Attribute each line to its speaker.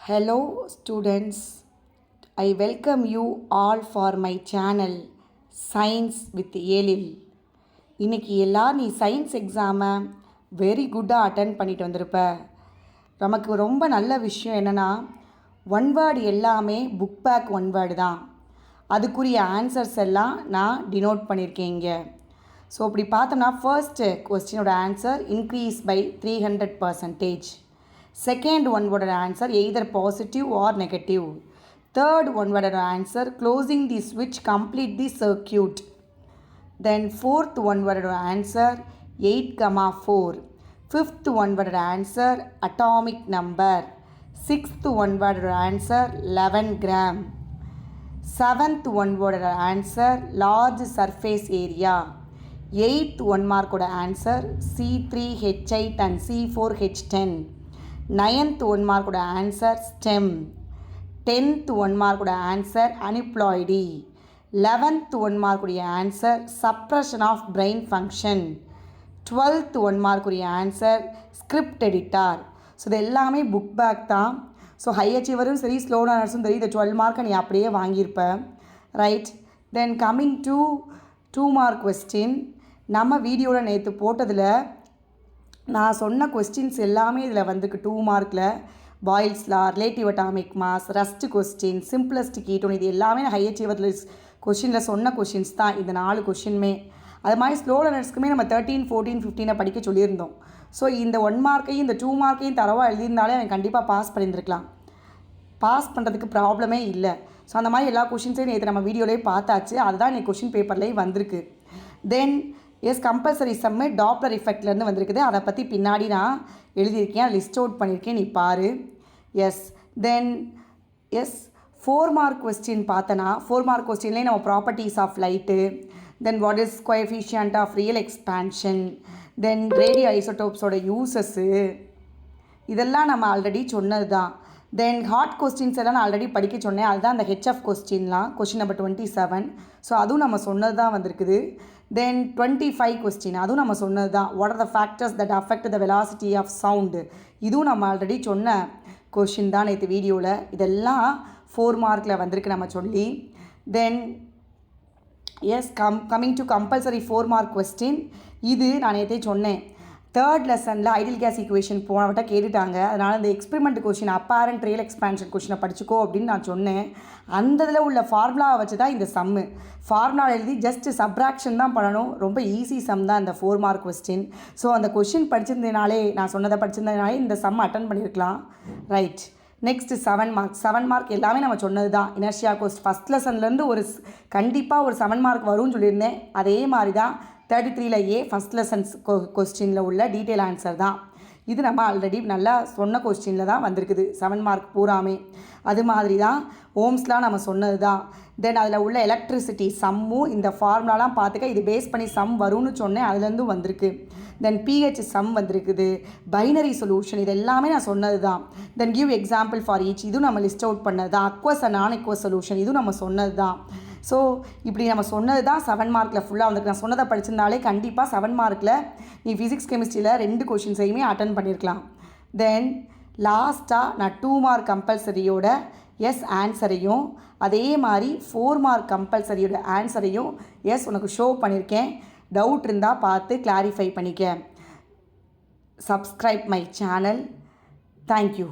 Speaker 1: Hello students, I welcome you all for my channel Science with Elil. இன்னைக்கு நீ science எக்ஸாமை very குட்டாக attend பண்ணிட்டு வந்திருப்ப. நமக்கு ரொம்ப நல்ல விஷயம் என்னென்னா ஒன் வேர்டு எல்லாமே புக் பேக் ஒன் வேர்டு தான். அதுக்குரிய ஆன்சர்ஸ் எல்லாம் நான் டினோட் பண்ணியிருக்கேங்க. ஸோ அப்படி பார்த்தோம்னா ஃபர்ஸ்ட் கொஸ்டினோட answer increase by 300%. Second one word answer either positive or negative. Third one word answer closing the switch complete the circuit. Then fourth one word answer 8,4. Fifth one word answer atomic number. Sixth one word answer 11 gram. Seventh one word answer large surface area. Eighth one mark answer C3H8 and C4H10. 9th one mark answer stem. 10th one mark answer aneuploidy. 11th one mark answer suppression of brain function. 12th one mark answer script editor. So இது எல்லாமே book back தான். So high அச்சீவரும் சரி slow லேர்னர்ஸும் சரி இந்த 12 மார்க்கை நீ அப்படியே வாங்கியிருப்ப, right? Then coming to 2 mark question. நம்ம வீடியோவில் நேற்று போட்டதில் நான் சொன்ன கொஸ்டின்ஸ் எல்லாமே இதில் வந்துருக்கு 2 மார்க்கில். பாயில்ஸ் லா, relative atomic mass, rust question, simplest ketone, இது எல்லாமே நான் ஹை அச்சீவரில் கொஸ்டினில் சொன்ன கொஸ்டின்ஸ் தான் இந்த 4 கொஸ்டினுமே. அது மாதிரி ஸ்லோ லேர்னர்ஸ்க்குமே நம்ம 13, 14, 15 படிக்க சொல்லியிருந்தோம். ஸோ இந்த 1 மார்க்கையும் இந்த 2 மார்க்கையும் தரவாக எழுதியிருந்தாலே அவன் கண்டிப்பாக பாஸ் பண்ணியிருந்துருக்கலாம். பாஸ் பண்ணுறதுக்கு ப்ராப்ளமே இல்லை. ஸோ அந்த மாதிரி எல்லா கொஷின்ஸையும் நேற்று நம்ம வீடியோலேயே பார்த்தாச்சு. அதுதான் இன்னைக்கு கொஷின் பேப்பர்லேயே வந்திருக்கு. தென் கம்பல்சரி சம்மு டாப்ளர் எஃபெக்ட்லேருந்து வந்திருக்குது. அதை பற்றி பின்னாடி நான் எழுதியிருக்கேன், லிஸ்ட் அவுட் பண்ணியிருக்கேன், நீ பாரு. தென் 4 மார்க் கொஸ்டின் பார்த்தனா 4 மார்க் கொஸ்டின்லேயே நம்ம properties of light, then what is coefficient of real expansion, then radio ஐசோடோப்ஸோட யூசஸ்ஸு, இதெல்லாம் நம்ம ஆல்ரெடி சொன்னது தான். தென் ஹார்ட் கொஸ்டின்ஸ் எல்லாம் நான் ஆல்ரெடி படிக்க சொன்னேன். அதுதான் அந்த ஹெச்எஃப் கொஸ்டின்லாம், கொஸ்டின் நம்பர் 27. ஸோ அதுவும் நம்ம சொன்னது தான் வந்திருக்குது. தென் 25 கொஸ்டின், அதுவும் நம்ம சொன்னது தான். What are the factors that affect the velocity of sound, இதுவும் நம்ம ஆல்ரெடி சொன்ன கொஷின் தான் நேற்று வீடியோவில். இதெல்லாம் 4 மார்க்கில் வந்திருக்கு நம்ம சொல்லி. தென் coming to compulsory 4 mark question. இது நான் நேற்றே சொன்னேன், 3rd லெசனில் ஐடியல் கேஸ் ஈக்குவேஷன் போனவட்ட கேட்டுட்டாங்க. அதனால் இந்த experiment question apparent real expansion கொஷினை படிச்சுக்கோ அப்படின்னு நான் சொன்னேன். அந்த இதில் உள்ள ஃபார்முலாவை வச்சு தான் இந்த சம்மு. ஃபார்முலா எழுதி ஜஸ்ட் சப்ராக்ஷன் தான் பண்ணணும். ரொம்ப ஈஸி சம் தான் இந்த 4 மார்க் கொஸ்டின். ஸோ அந்த கொஷின் படிச்சிருந்ததுனாலே, நான் சொன்னதை படிச்சிருந்ததுனாலே இந்த சம் அட்டன் பண்ணியிருக்கலாம், ரைட்? Next 7 mark. 7 மார்க் எல்லாமே நம்ம சொன்னது தான். இனர்ஷியா கோஸ்ட் ஃபஸ்ட் லெசன்லேருந்து கண்டிப்பாக ஒரு 7 மார்க் வரும்னு சொல்லியிருந்தேன். அதே மாதிரி தான் 33 ஃபஸ்ட் லெசன்ஸ் கொஸ்டினில் உள்ள டீட்டெயில் ஆன்சர் தான் இது. நம்ம ஆல்ரெடி நல்லா சொன்ன கொஸ்டினில் தான் வந்திருக்குது 7 மார்க் பூராமே. அது மாதிரி தான் ஓம்ஸ்லாம் நம்ம சொன்னது தான். தென் அதில் உள்ள எலக்ட்ரிசிட்டி சம்மும் இந்த ஃபார்முலாலாம் பார்த்துக்க இது பேஸ் பண்ணி சம் வரும்னு சொன்னேன், அதுலேருந்து வந்திருக்கு. தென் பிஹெச் சம் வந்திருக்குது, பைனரி சொல்யூஷன், இது எல்லாமே நான் சொன்னது தான். தென் கிவ் எக்ஸாம்பிள் ஃபார் ஈச், இதுவும் நம்ம லிஸ்ட் அவுட் பண்ணது தான். அக்வஸ் அண்ட் நான் அக்வஸ் சொல்யூஷன், இதுவும் நம்ம சொன்னது தான். ஸோ இப்படி நம்ம சொன்னது தான் 7 மார்க்கில் ஃபுல்லாக வந்திருக்கு. நான் சொன்னதை படிச்சிருந்தாலே கண்டிப்பாக 7 மார்க்கில் நீ ஃபிசிக்ஸ் கெமிஸ்ட்ரியில் 2 கொஷின்ஸையுமே அட்டன் பண்ணியிருக்கலாம். தென் லாஸ்ட்டாக நான் 2 மார்க் கம்பல்சரியோட ஆன்சரையும் அதே மாதிரி 4 மார்க் கம்பல்சரியோட ஆன்சரையும் உனக்கு ஷோ பண்ணியிருக்கேன். டவுட் இருந்தால் பார்த்து கிளாரிஃபை பண்ணிக்க. Subscribe my channel. தேங்க்யூ.